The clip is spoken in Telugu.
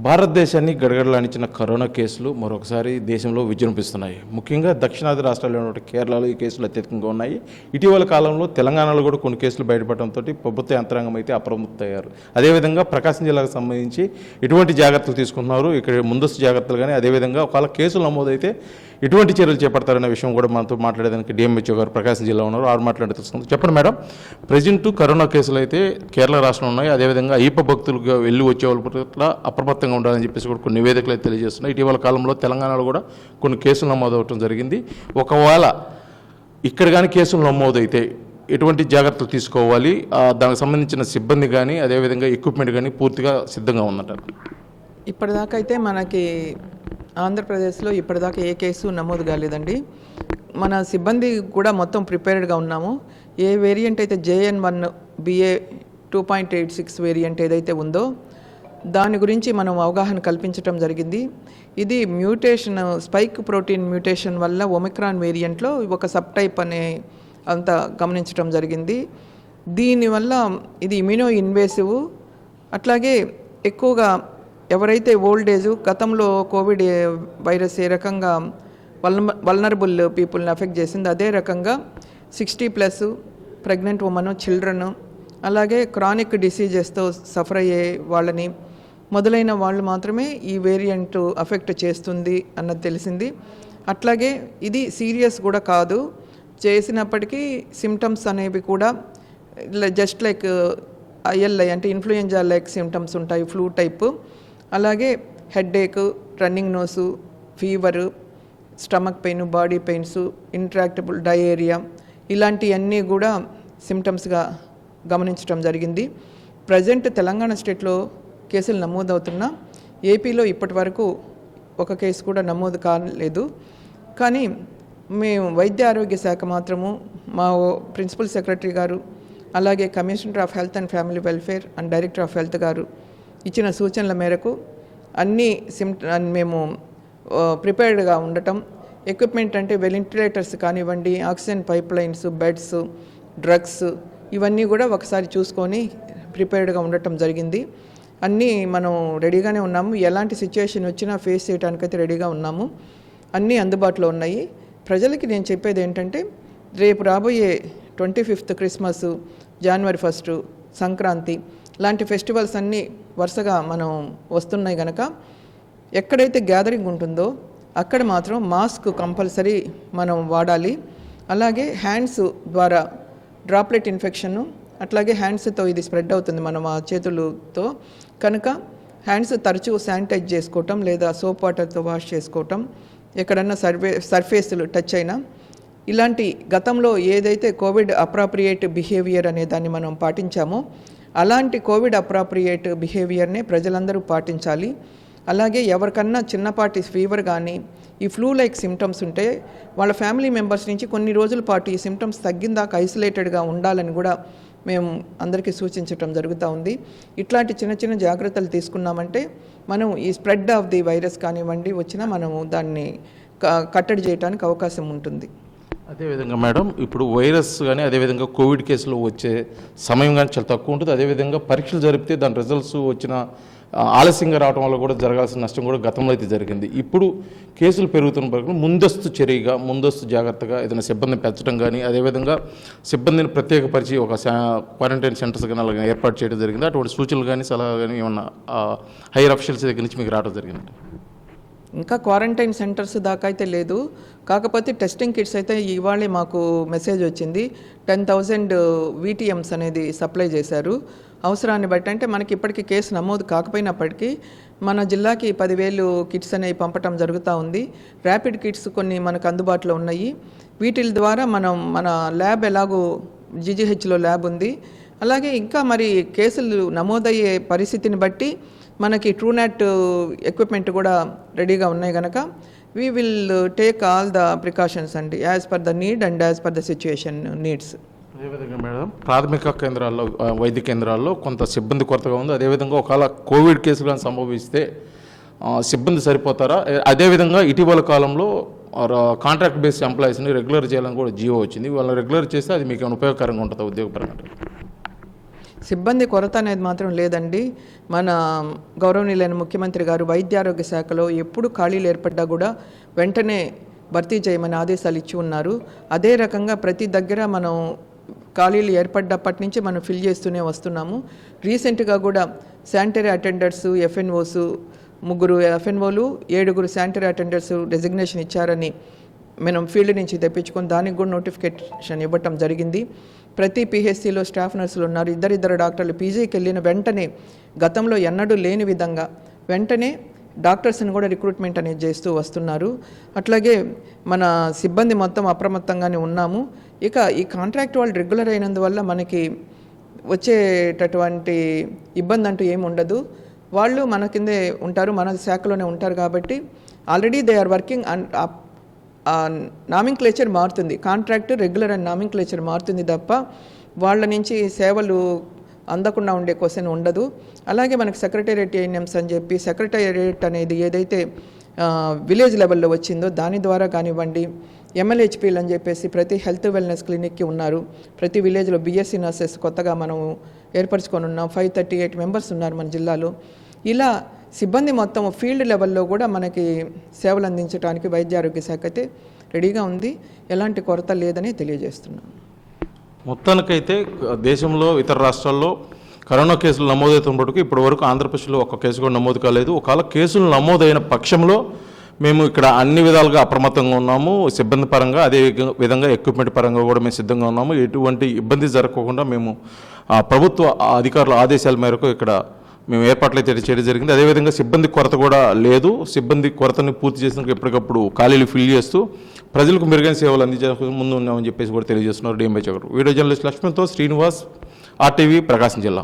భారతదేశాన్ని గడగడలాడించిన కరోనా కేసులు మరొకసారి దేశంలో విజృంభిస్తున్నాయి. ముఖ్యంగా దక్షిణాది రాష్ట్రాల్లో కేరళలో ఈ కేసులు అత్యధికంగా ఉన్నాయి. ఇటీవల కాలంలో తెలంగాణలో కూడా కొన్ని కేసులు బయటపడడంతో ప్రభుత్వ యంత్రాంగం అయితే అప్రమత్తమయ్యారు. అదేవిధంగా ప్రకాశం జిల్లాకు సంబంధించి ఎటువంటి జాగ్రత్తలు తీసుకుంటున్నారు, ఇక్కడ ముందస్తు జాగ్రత్తలు కానీ, అదేవిధంగా ఒకవేళ కేసులు నమోదైతే ఎటువంటి చర్యలు చేపడతారనే విషయం కూడా మనతో మాట్లాడేదానికి డిఎంహెచ్ఓ గారు ప్రకాశం జిల్లా ఉన్నారు. ఆరు మాట్లాడి తెలుసుకుందాం. చెప్పండి మేడం, ప్రజెంట్ కరోనా కేసులు అయితే కేరళ రాష్ట్రంలో ఉన్నాయి. అదేవిధంగా అయ్యప్ప భక్తులుగా వెళ్ళి వచ్చే వాళ్ళ పట్ల అప్రమత్తంగా ఉండాలని చెప్పేసి కూడా కొన్ని నివేదికలు అయితే తెలియజేస్తున్నాయి. ఇటీవల కాలంలో తెలంగాణలో కూడా కొన్ని కేసులు నమోదవటం జరిగింది. ఒకవేళ ఇక్కడ కానీ కేసులు నమోదైతే ఎటువంటి జాగ్రత్తలు తీసుకోవాలి, దానికి సంబంధించిన సిబ్బంది కానీ అదేవిధంగా ఎక్విప్మెంట్ కానీ పూర్తిగా సిద్ధంగా ఉందంటారు? ఇప్పటిదాకా అయితే మనకి ఆంధ్రప్రదేశ్లో ఇప్పటిదాకా ఏ కేసు నమోదు కాలేదండి. మన సిబ్బంది కూడా మొత్తం ప్రిపేర్డ్గా ఉన్నాము. ఏ వేరియంట్ అయితే JN1 BA 2.86 వేరియంట్ ఏదైతే ఉందో దాని గురించి మనం అవగాహన కల్పించడం జరిగింది. ఇది మ్యూటేషన్, స్పైక్ ప్రోటీన్ మ్యూటేషన్ వల్ల ఒమిక్రాన్ వేరియంట్లో ఒక సబ్ టైప్ అనే అంతా గమనించడం జరిగింది. దీనివల్ల ఇది ఇమ్యూనో ఇన్వేసివ్, అట్లాగే ఎక్కువగా ఎవరైతే ఓల్డ్ ఏజ్, గతంలో కోవిడ్ వైరస్ ఏ రకంగా వల్నరబుల్ పీపుల్ని అఫెక్ట్ చేసింది, అదే రకంగా 60+ ప్రెగ్నెంట్ ఉమెన్, చిల్డ్రన్, అలాగే క్రానిక్ డిసీజెస్తో సఫర్ అయ్యే వాళ్ళని మొదలైన వాళ్ళు మాత్రమే ఈ వేరియంట్ అఫెక్ట్ చేస్తుంది అన్నది తెలిసింది. అట్లాగే ఇది సీరియస్ కూడా కాదు, చేసినప్పటికీ సిమ్టమ్స్ అనేవి కూడా జస్ట్ లైక్ ILI అంటే ఇన్ఫ్లుయెంజా లైక్ సిమ్టమ్స్ ఉంటాయి, ఫ్లూ టైప్. అలాగే headache, running nose, fever, stomach pain, body pains, intractable diarrhoea ఇలాంటివన్నీ కూడా సిమ్టమ్స్గా గమనించడం జరిగింది. ప్రజెంట్ తెలంగాణ స్టేట్లో కేసులు నమోదవుతున్నా ఏపీలో ఇప్పటి వరకు ఒక కేసు కూడా నమోదు కాలేదు. కానీ మేము వైద్య ఆరోగ్య శాఖ మాత్రము, మా ప్రిన్సిపల్ సెక్రటరీ గారు, అలాగే commissioner of health and family welfare and director of health గారు ఇచ్చిన సూచనల మేరకు అన్ని మేము ప్రిపేర్డ్గా ఉండటం, ఎక్విప్మెంట్ అంటే వెంటిలేటర్స్ కానివ్వండి, oxygen pipe lines, beds, drugs ఇవన్నీ కూడా ఒకసారి చూసుకొని ప్రిపేర్డ్గా ఉండటం జరిగింది. అన్నీ మనం రెడీగానే ఉన్నాము. ఎలాంటి సిచ్యుయేషన్ వచ్చినా ఫేస్ చేయడానికైతే రెడీగా ఉన్నాము. అన్నీ అందుబాటులో ఉన్నాయి. ప్రజలకి నేను చెప్పేది ఏంటంటే, రేపు రాబోయే 25th క్రిస్మస్, January 1 సంక్రాంతి లాంటి ఫెస్టివల్స్ అన్నీ వరుసగా మనం వస్తున్నాయి కనుక ఎక్కడైతే గ్యాదరింగ్ ఉంటుందో అక్కడ మాత్రం మాస్క్ కంపల్సరీ మనం వాడాలి. అలాగే హ్యాండ్స్ ద్వారా డ్రాప్లెట్ ఇన్ఫెక్షన్, అట్లాగే హ్యాండ్స్తో ఇది స్ప్రెడ్ అవుతుంది మనం ఆ చేతులతో కనుక హ్యాండ్స్ తరచూ శానిటైజ్ చేసుకోవటం లేదా సోప్ వాటర్తో వాష్ చేసుకోవటం, ఎక్కడన్నా సర్ఫేస్లు టచ్ అయినా. ఇలాంటి గతంలో ఏదైతే కోవిడ్ అప్రాప్రియేట్ బిహేవియర్ అనే దాన్ని మనం పాటించామో అలాంటి కోవిడ్ అప్రాప్రియేట్ బిహేవియర్నే ప్రజలందరూ పాటించాలి. అలాగే ఎవరికన్నా చిన్నపాటి ఫీవర్ కానీ ఈ ఫ్లూ లైక్ సిమ్టమ్స్ ఉంటే వాళ్ళ ఫ్యామిలీ మెంబర్స్ నుంచి కొన్ని రోజుల పాటు ఈ సిమ్టమ్స్ తగ్గిందాకా ఐసోలేటెడ్గా ఉండాలని కూడా మేము అందరికీ సూచించడం జరుగుతూ ఉంది. ఇట్లాంటి చిన్న చిన్న జాగ్రత్తలు తీసుకున్నామంటే మనం ఈ స్ప్రెడ్ ఆఫ్ ది వైరస్ కానివ్వండి వచ్చినా మనము దాన్ని కట్టడి చేయడానికి అవకాశం ఉంటుంది. అదేవిధంగా మేడం, ఇప్పుడు వైరస్ కానీ అదేవిధంగా కోవిడ్ కేసులు వచ్చే సమయం కానీ చాలా తక్కువ ఉంటుంది. అదేవిధంగా పరీక్షలు జరిపితే దాని రిజల్ట్స్ వచ్చిన ఆలస్యంగా రావడం వల్ల కూడా జరగాల్సిన నష్టం కూడా గతంలో అయితే జరిగింది. ఇప్పుడు కేసులు పెరుగుతున్న ప్రకారం ముందస్తు చర్యగా, ముందస్తు జాగ్రత్తగా ఏదైనా సిబ్బందిని పెంచడం కానీ, అదేవిధంగా సిబ్బందిని ప్రత్యేకపరిచి ఒక క్వారంటైన్ సెంటర్స్ కానీ అలాగే ఏర్పాటు చేయడం జరిగింది. అటువంటి సూచనలు కానీ సలహా కానీ ఏమన్నా హైయర్ అఫీషియల్స్ దగ్గర నుంచి మీకు రావడం జరిగింది? ఇంకా క్వారంటైన్ సెంటర్స్ దాకా అయితే లేదు. కాకపోతే టెస్టింగ్ కిట్స్ అయితే ఇవాళే మాకు మెసేజ్ వచ్చింది. 10,000 VTMs అనేది సప్లై చేశారు. అవసరాన్ని బట్టి అంటే మనకి ఇప్పటికీ కేసు నమోదు కాకపోయినప్పటికీ మన జిల్లాకి 10,000 కిట్స్ అనేవి పంపటం జరుగుతూ ఉంది. ర్యాపిడ్ కిట్స్ కొన్ని మనకు అందుబాటులో ఉన్నాయి. వీటి ద్వారా మనం మన ల్యాబ్ ఎలాగో GGHలో ల్యాబ్ ఉంది. అలాగే ఇంకా మరి కేసులు నమోదయ్యే పరిస్థితిని బట్టి మనకి ట్రూనాట్ ఎక్విప్మెంట్ కూడా రెడీగా ఉన్నాయి కనుక we will take all the precautions అండి as per the need and as per the situation needs. అదేవిధంగా మేడం, ప్రాథమిక కేంద్రాల్లో, వైద్య కేంద్రాల్లో కొంత సిబ్బంది కొరతగా ఉంది. అదేవిధంగా ఒకవేళ కోవిడ్ కేసులను సంభవిస్తే సిబ్బంది సరిపోతారా? అదేవిధంగా ఇటీవల కాలంలో కాంట్రాక్ట్ బేస్డ్ ఎంప్లాయీస్ని రెగ్యులర్ చేయాలని కూడా జీవో వచ్చింది. వాళ్ళని రెగ్యులర్ చేస్తే అది మీకు ఉపయోగకరంగా ఉంటుందా ఉద్యోగపరంగా? సిబ్బంది కొరత అనేది మాత్రం లేదండి. మన గౌరవనీయులైన ముఖ్యమంత్రి గారు వైద్యారోగ్య శాఖలో ఎప్పుడు ఖాళీలు ఏర్పడ్డా కూడా వెంటనే భర్తీ చేయమని ఆదేశాలు ఇచ్చి ఉన్నారు. అదే రకంగా ప్రతి దగ్గర మనం ఖాళీలు ఏర్పడ్డప్పటి నుంచి మనం ఫిల్ చేస్తూనే వస్తున్నాము. రీసెంట్గా కూడా sanitary attenders, F&Os 3 ఎఫ్ఎన్ఓలు, 7 sanitary attenders designation ఇచ్చారని మనం ఫీల్డ్ నుంచి తెప్పించుకొని దానికి కూడా నోటిఫికేషన్ ఇవ్వటం జరిగింది. ప్రతి పిహెచ్సిలో స్టాఫ్ నర్సులు ఉన్నారు. ఇద్దరు డాక్టర్లు పీజీకి వెళ్ళిన వెంటనే గతంలో ఎన్నడూ లేని విధంగా వెంటనే డాక్టర్స్ని కూడా రిక్రూట్మెంట్ అనేది చేస్తూ వస్తున్నారు. అట్లాగే మన సిబ్బంది మొత్తం అప్రమత్తంగానే ఉన్నాము. ఇక ఈ కాంట్రాక్ట్ వాళ్ళు రెగ్యులర్ అయినందువల్ల మనకి వచ్చేటటువంటి ఇబ్బంది అంటూ ఏమి ఉండదు. వాళ్ళు మన కిందే ఉంటారు, మన శాఖలోనే ఉంటారు కాబట్టి already they are working and nomenclature మారుతుంది. కాంట్రాక్ట్ రెగ్యులర్ అండ్ నామింక్లేచర్ మారుతుంది తప్ప వాళ్ళ నుంచి సేవలు అందకుండా ఉండే క్వశ్చన్ ఉండదు. అలాగే మనకి సెక్రటేరియట్ ఏఎన్ఎంస్ అని చెప్పి సెక్రటేరియట్ అనేది ఏదైతే విలేజ్ లెవెల్లో వచ్చిందో దాని ద్వారా కానివ్వండి, ఎంఎల్హెచ్పీలు అని చెప్పేసి ప్రతి హెల్త్ వెల్నెస్ క్లినిక్కి ఉన్నారు. ప్రతి విలేజ్లో బీఎస్సీ నర్సెస్ కొత్తగా మనం ఏర్పరచుకొని ఉన్నాం. 538 మెంబర్స్ ఉన్నారు మన జిల్లాలో. ఇలా సిబ్బంది మొత్తం ఫీల్డ్ లెవెల్లో కూడా మనకి సేవలు అందించడానికి వైద్య ఆరోగ్య శాఖ అయితే రెడీగా ఉంది. ఎలాంటి కొరత లేదని తెలియజేస్తున్నాం. మొత్తానికైతే దేశంలో ఇతర రాష్ట్రాల్లో కరోనా కేసులు నమోదవుతున్నప్పటికీ ఇప్పటి వరకు ఆంధ్రప్రదేశ్లో ఒక్క కేసు కూడా నమోదు కాలేదు. ఒకవేళ కేసులు నమోదైన పక్షంలో మేము ఇక్కడ అన్ని విధాలుగా అప్రమత్తంగా ఉన్నాము. సిబ్బంది పరంగా అదే విధంగా ఎక్విప్మెంట్ పరంగా కూడా మేము సిద్ధంగా ఉన్నాము. ఎటువంటి ఇబ్బంది జరగకుండా మేము ప్రభుత్వ అధికారుల ఆదేశాల మేరకు ఇక్కడ మేము ఏర్పాట్లు అయితే చేయడం జరిగింది. అదేవిధంగా సిబ్బంది కొరత కూడా లేదు. సిబ్బంది కొరతని పూర్తి చేసినందుకు ఎప్పటికప్పుడు ఖాళీలు ఫిల్ చేస్తూ ప్రజలకు మెరుగైన సేవలు అందించే ముందు ఉన్నామని చెప్పేసి కూడా తెలియజేస్తున్నారు డిఎంహెచ్ గారు. వీడియో జర్నలిస్ట్ లక్ష్మణ్తో శ్రీనివాస్, RTV, ప్రకాశం జిల్లా.